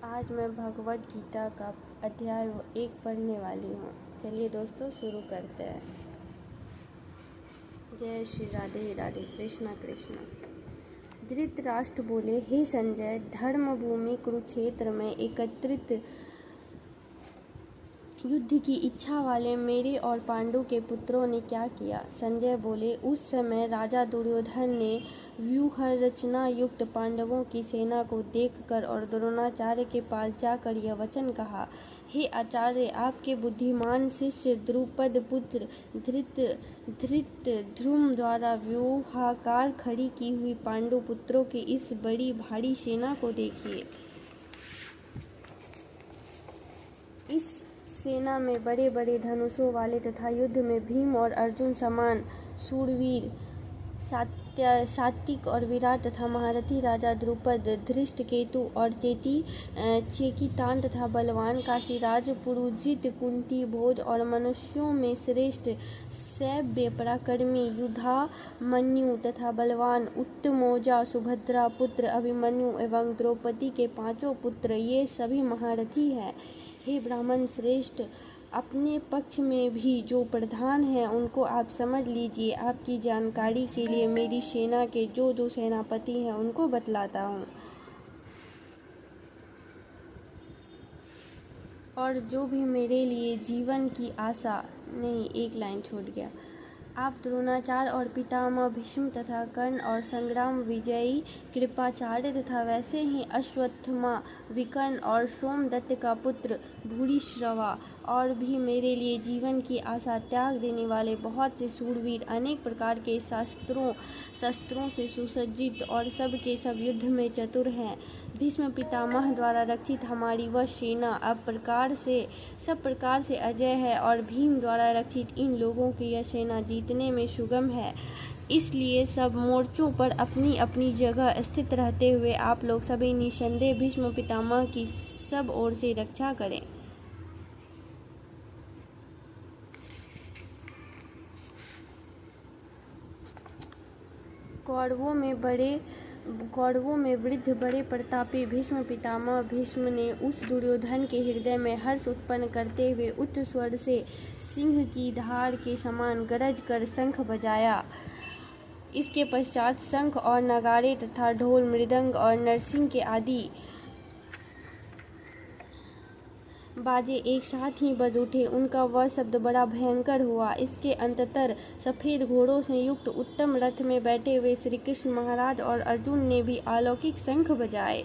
आज मैं भगवद गीता का अध्याय 1 पढ़ने वाली हूँ। चलिए दोस्तों शुरू करते हैं। जय श्री राधे राधे, कृष्णा कृष्णा। धृतराष्ट्र बोले, हे संजय, धर्म भूमि कुरुक्षेत्र में एकत्रित युद्ध की इच्छा वाले मेरे और पांडु के पुत्रों ने क्या किया? संजय बोले, उस समय राजा दुर्योधन ने व्यूह रचना युक्त पांडवों की सेना को देखकर और द्रोणाचार्य के पास जाकर यह वचन कहा, हे आचार्य, आपके बुद्धिमान शिष्य द्रुपद पुत्र धृतद्युम्न द्वारा व्यूहाकार खड़ी की हुई पांडु पुत्रों की इस बड़ी भारी सेना को देखिए। इस सेना में बड़े बड़े धनुषों वाले तथा युद्ध में भीम और अर्जुन समान शूरवीर, सात्विक और विराट तथा महारथी राजा द्रुपद, धृष्टकेतु और चेकितान तथा बलवान काशीराज पुरुजित, कुंती भोज और मनुष्यों में श्रेष्ठ सैव्य पराक्रमी युधामन्यु तथा बलवान उत्तमौजा, सुभद्रा पुत्र अभिमन्यु एवं द्रौपदी के 5 पुत्र, ये सभी महारथी हैं। हे ब्राह्मण श्रेष्ठ, अपने पक्ष में भी जो प्रधान हैं उनको आप समझ लीजिए। आपकी जानकारी के लिए मेरी सेना के जो सेनापति हैं उनको बतलाता हूँ, और जो भी मेरे लिए जीवन की आशा नहीं। एक लाइन छूट गया। आप द्रोणाचार्य और पितामह भीष्म तथा कर्ण और संग्राम विजयी कृपाचार्य तथा वैसे ही अश्वत्थामा, विकर्ण और सोमदत्त का पुत्र भूरिश्रवा और भी मेरे लिए जीवन की आशा त्याग देने वाले बहुत से शूरवीर, अनेक प्रकार के शस्त्रों से सुसज्जित और सब के सब युद्ध में चतुर हैं। भीष्म पितामह द्वारा रक्षित हमारी वह सेना अब सब प्रकार से अजय है, और भीम द्वारा रक्षित इन लोगों की यह सेना जीतने में सुगम है। इसलिए सब मोर्चों पर अपनी अपनी जगह स्थित रहते हुए आप लोग सभी निसंदेह भीष्म पितामह की सब ओर से रक्षा करें। कौरवों में वृद्ध बड़े प्रतापी भीष्म पितामह भीष्म ने उस दुर्योधन के हृदय में हर्ष उत्पन्न करते हुए उच्च स्वर से सिंह की धार के समान गरज कर शंख बजाया। इसके पश्चात शंख और नगाड़े तथा ढोल, मृदंग और नरसिंह के आदि बाजे एक साथ ही बज उठे। उनका वह शब्द बड़ा भयंकर हुआ। इसके अंततर सफ़ेद घोड़ों से युक्त उत्तम रथ में बैठे हुए श्री कृष्ण महाराज और अर्जुन ने भी अलौकिक शंख बजाए।